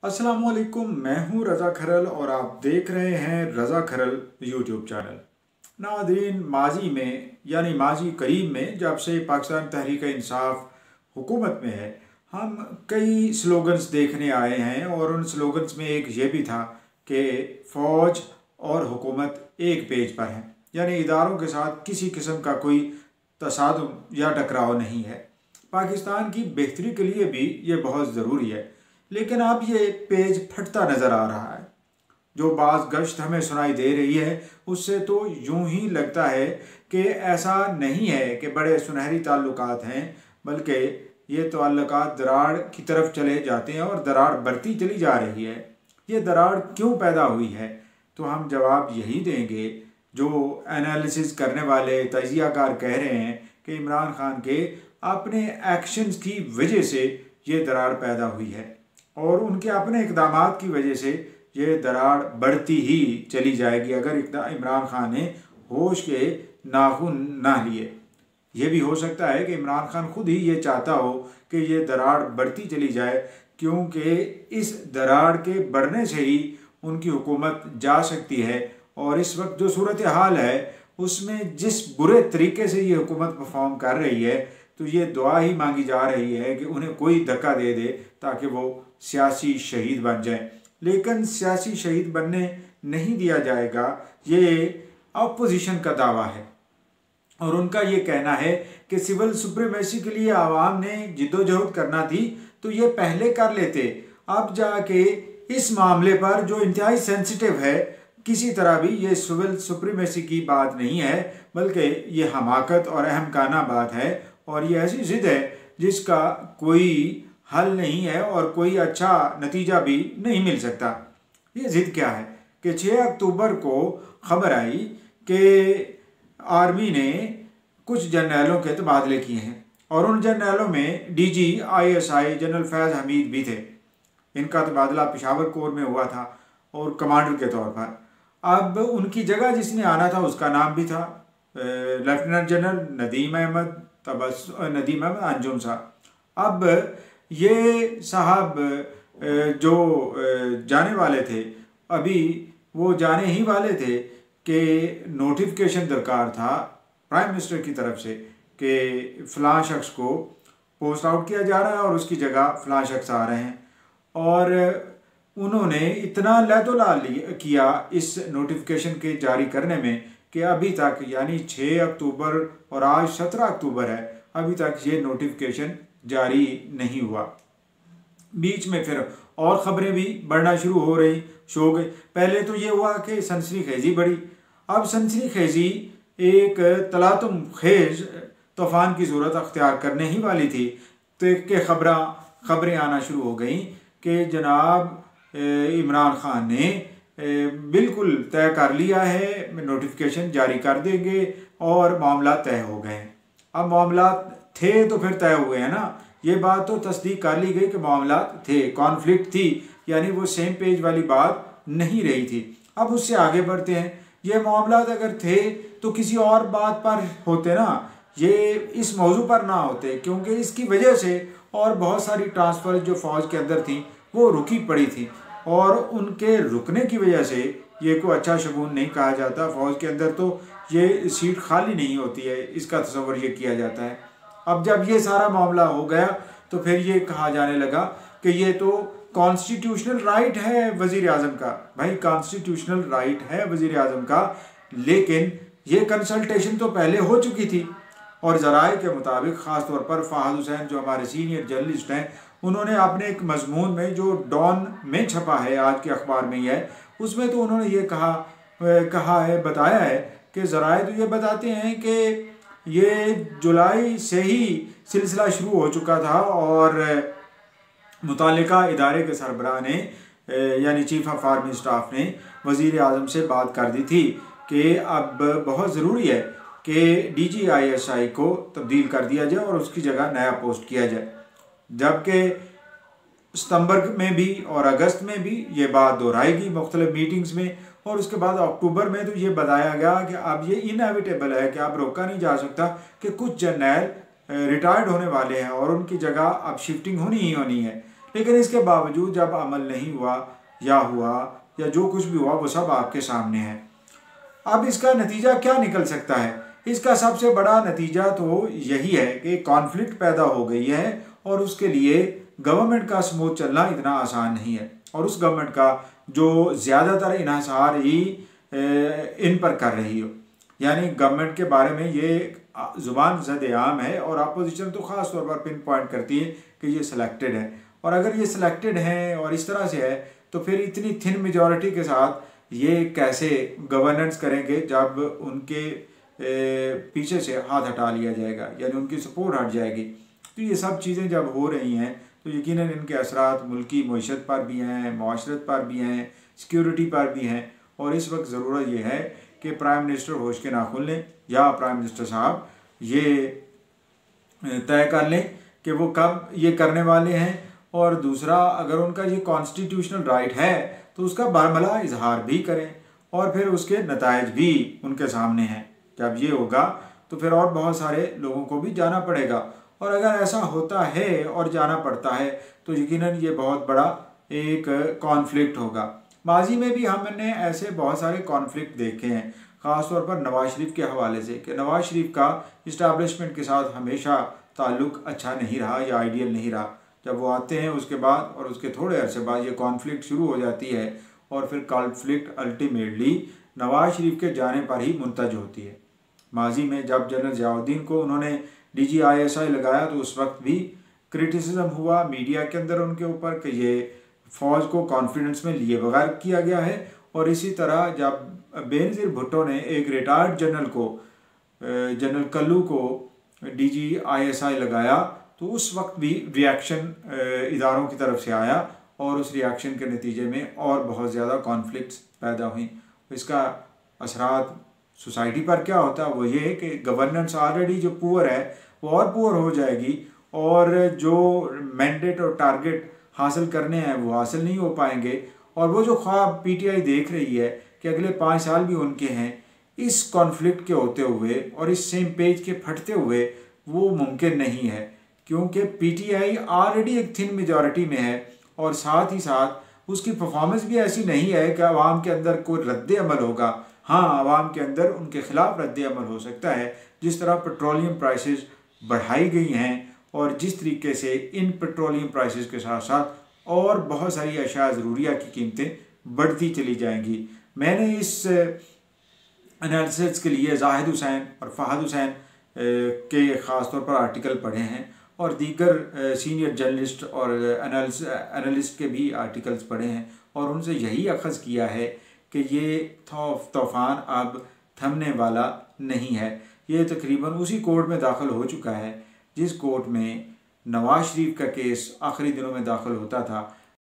अस्सलामुअलैकुम, मैं हूं रज़ा खरल और आप देख रहे हैं रज़ा खरल यूट्यूब चैनल। नाज़रीन, माजी में यानी माजी करीब में जब से पाकिस्तान तहरीक इंसाफ हुकूमत में है, हम कई स्लोगन्स देखने आए हैं और उन स्लोगन्स में एक ये भी था कि फ़ौज और हुकूमत एक पेज पर हैं, यानी इदारों के साथ किसी किस्म का कोई तसादुम या टकराव नहीं है। पाकिस्तान की बेहतरी के लिए भी ये बहुत ज़रूरी है, लेकिन अब ये पेज फटता नज़र आ रहा है। जो बाज़ गश्त हमें सुनाई दे रही है उससे तो यूं ही लगता है कि ऐसा नहीं है कि बड़े सुनहरी ताल्लुकात हैं, बल्कि ये ताल्लुकात दरार की तरफ चले जाते हैं और दरार बढ़ती चली जा रही है। ये दरार क्यों पैदा हुई है, तो हम जवाब यही देंगे जो एनालिसिस करने वाले तजियाकार कह रहे हैं कि इमरान खान के अपने एक्शंस की वजह से ये दरार पैदा हुई है और उनके अपने इकदामात की वजह से ये दरार बढ़ती ही चली जाएगी अगर इमरान खान ने होश के नाखून ना लिए। ये भी हो सकता है कि इमरान खान खुद ही ये चाहता हो कि ये दरार बढ़ती चली जाए, क्योंकि इस दरार के बढ़ने से ही उनकी हुकूमत जा सकती है। और इस वक्त जो सूरत हाल है उसमें जिस बुरे तरीके से ये हुकूमत परफॉर्म कर रही है, तो ये दुआ ही मांगी जा रही है कि उन्हें कोई धक्का दे दे ताकि वो सियासी शहीद बन जाए। लेकिन सियासी शहीद बनने नहीं दिया जाएगा, ये अपोजिशन का दावा है और उनका ये कहना है कि सिविल सुप्रीमेसी के लिए आवाम ने जिद्दोजहद करना थी तो ये पहले कर लेते। अब जाके इस मामले पर जो इंतहाई सेंसिटिव है, किसी तरह भी ये सिविल सुप्रीमेसी की बात नहीं है, बल्कि ये हमाकत और अहमकाना बात है और ये ऐसी ज़िद है जिसका कोई हल नहीं है और कोई अच्छा नतीजा भी नहीं मिल सकता। ये ज़िद क्या है कि 6 अक्टूबर को खबर आई कि आर्मी ने कुछ जर्नैलों के तबादले किए हैं और उन जर्नैलों में DG ISI जनरल फैज़ हमीद भी थे। इनका तबादला पेशावर कोर में हुआ था और कमांडर के तौर पर। अब उनकी जगह जिसने आना था उसका नाम भी था लेफ्टिनेंट जनरल नदीम अहमद अंजुम साहब। अब ये साहब जो जाने वाले थे, अभी वो जाने ही वाले थे कि नोटिफिकेशन दरकार था प्राइम मिनिस्टर की तरफ से कि फ़लाँ शख्स को पोस्ट आउट किया जा रहा है और उसकी जगह फ़लाँ शख्स आ रहे हैं। और उन्होंने इतना लैतोलाल किया इस नोटिफिकेशन के जारी करने में कि अभी तक, यानी 6 अक्टूबर और आज 17 अक्टूबर है, अभी तक ये नोटिफिकेशन जारी नहीं हुआ। बीच में फिर और ख़बरें भी बढ़ना शुरू हो गई। पहले तो ये हुआ कि सनसनीखेज़ी बढ़ी, अब सनसनीखेज़ी एक तलातुम खेज तूफ़ान की सूरत अख्तियार करने ही वाली थी तो कि खबरें आना शुरू हो गई कि जनाब इमरान खान ने बिल्कुल तय कर लिया है, नोटिफिकेशन जारी कर देंगे और मामला तय हो गए। अब मामला थे तो फिर तय हुए हैं ना, ये बात तो तस्दीक कर ली गई कि मामला थे, कॉन्फ्लिक्ट थी, यानी वो सेम पेज वाली बात नहीं रही थी। अब उससे आगे बढ़ते हैं, ये मामला अगर थे तो किसी और बात पर होते ना, ये इस मौजू पर ना होते, क्योंकि इसकी वजह से और बहुत सारी ट्रांसफ़र जो फ़ौज के अंदर थी वो रुकी पड़ी थी और उनके रुकने की वजह से ये कोई अच्छा शगुन नहीं कहा जाता। फ़ौज के अंदर तो ये सीट खाली नहीं होती है, इसका तस्वर ये किया जाता है। अब जब ये सारा मामला हो गया तो फिर ये कहा जाने लगा कि ये तो कॉन्स्टिट्यूशनल राइट है वज़ीर आज़म का। भाई, कॉन्स्टिट्यूशनल राइट है वज़ीर आज़म का, लेकिन ये कंसल्टेशन तो पहले हो चुकी थी और ज़राए के मुताबिक ख़ास तौर पर फ़ाहद हुसैन जो हमारे सीनियर जर्नलिस्ट हैं, उन्होंने अपने एक मजमून में जो डॉन में छपा है, आज के अखबार में ही है, उसमें तो उन्होंने ये बताया है कि ज़राए तो ये बताते हैं कि ये जुलाई से ही सिलसिला शुरू हो चुका था और मुतालिका इदारे के सरबराह ने यानी चीफ ऑफ आर्मी स्टाफ ने वज़ीर आज़म से बात कर दी थी कि अब बहुत ज़रूरी है कि DG ISI को तब्दील कर दिया जाए और उसकी जगह नया पोस्ट किया जाए। जबकि सितंबर में भी और अगस्त में भी ये बात दोहराएगी मुख्तलिफ मीटिंग्स में, और उसके बाद अक्टूबर में तो ये बताया गया कि अब ये इनएविटेबल है कि अब रोका नहीं जा सकता कि कुछ जर्नैल रिटायर्ड होने वाले हैं और उनकी जगह अब शिफ्टिंग होनी ही होनी है। लेकिन इसके बावजूद जब अमल नहीं हुआ या जो कुछ भी हुआ वो सब आपके सामने है। अब इसका नतीजा क्या निकल सकता है? इसका सबसे बड़ा नतीजा तो यही है कि कॉन्फ्लिक्ट पैदा हो गई है और उसके लिए गवर्नमेंट का स्मूथ चलना इतना आसान नहीं है, और उस गवर्नमेंट का जो ज़्यादातर इन्हिसार ही इन पर कर रही हो, यानी गवर्नमेंट के बारे में ये ज़ुबान ज़द-ए-आम है और अपोजिशन तो ख़ास तौर पर पिन पॉइंट करती है कि ये सिलेक्टेड है, और अगर ये सिलेक्टेड हैं और इस तरह से है तो फिर इतनी थिन मेजॉरिटी के साथ ये कैसे गवर्नेंस करेंगे जब उनके पीछे से हाथ हटा लिया जाएगा, यानी उनकी सपोर्ट हट जाएगी। तो ये सब चीज़ें जब हो रही हैं तो यकीनन इनके असरात मुल्की मईशत पर भी हैं, माशरत पर भी हैं, सिक्योरिटी पर भी हैं, और इस वक्त ज़रूरत यह है कि प्राइम मिनिस्टर होश के नाखुन लें या प्राइम मिनिस्टर साहब ये तय कर लें कि वो कब ये करने वाले हैं, और दूसरा अगर उनका ये कॉन्स्टिट्यूशनल राइट है तो उसका बारमला इजहार भी करें, और फिर उसके नताइज भी उनके सामने हैं। जब ये होगा तो फिर और बहुत सारे लोगों को भी जाना पड़ेगा, और अगर ऐसा होता है और जाना पड़ता है तो यकीनन ये बहुत बड़ा एक कॉन्फ्लिक्ट होगा। माजी में भी हमने ऐसे बहुत सारे कॉन्फ्लिक्ट देखे हैं, ख़ास तौर पर नवाज शरीफ के हवाले से, कि नवाज शरीफ का इस्टेब्लिशमेंट के साथ हमेशा ताल्लुक़ अच्छा नहीं रहा या आइडियल नहीं रहा। जब वो आते हैं उसके बाद और उसके थोड़े अरसे बाद ये कॉन्फ्लिक्ट शुरू हो जाती है, और फिर कॉन्फ्लिक्ट अल्टीमेटली नवाज शरीफ के जाने पर ही मुंतज होती है। माजी में जब जनरल ज़ियाउद्दीन को उन्होंने DGISI लगाया तो उस वक्त भी क्रिटिसिज्म हुआ मीडिया के अंदर उनके ऊपर कि ये फ़ौज को कॉन्फिडेंस में लिए बगैर किया गया है, और इसी तरह जब बेनज़ीर भुट्टो ने एक रिटायर्ड जनरल को जनरल कल्लू को DGISI लगाया तो उस वक्त भी रिएक्शन इदारों की तरफ से आया, और उस रिएक्शन के नतीजे में और बहुत ज़्यादा कॉन्फ्लिक्ट्स पैदा हुई। इसका असरात सोसाइटी पर क्या होता है वो ये है कि गवर्नेंस ऑलरेडी जो पुअर है वो और पुअर हो जाएगी, और जो मैंडेट और टारगेट हासिल करने हैं वो हासिल नहीं हो पाएंगे, और वो जो ख्वाब PTI देख रही है कि अगले 5 साल भी उनके हैं, इस कॉन्फ्लिक्ट के होते हुए और इस सेम पेज के फटते हुए वो मुमकिन नहीं है, क्योंकि PTI ऑलरेडी एक थिन मेजॉरिटी में है, और साथ ही साथ उसकी परफॉर्मेंस भी ऐसी नहीं है कि आवाम के अंदर कोई रद्द अमल होगा। हाँ, आवाम के अंदर उनके खिलाफ रद्द अमल हो सकता है, जिस तरह पेट्रोलियम प्राइसेस बढ़ाई गई हैं, और जिस तरीके से इन पेट्रोलियम प्राइसेस के साथ साथ और बहुत सारी अशिया ज़रूरिया की कीमतें बढ़ती चली जाएंगी। मैंने इस एनालिसिस के लिए जाहिद हुसैन और फ़हद हुसैन के ख़ास तौर पर आर्टिकल पढ़े हैं, और दीगर सीनियर जर्नलिस्ट और एनालिस्ट के भी आर्टिकल्स पढ़े हैं, और उनसे यही अखज़ किया है कि ये तूफ़ान अब थमने वाला नहीं है। ये तकरीबन उसी कोर्ट में दाखिल हो चुका है जिस कोर्ट में नवाज शरीफ का केस आखिरी दिनों में दाखिल होता था,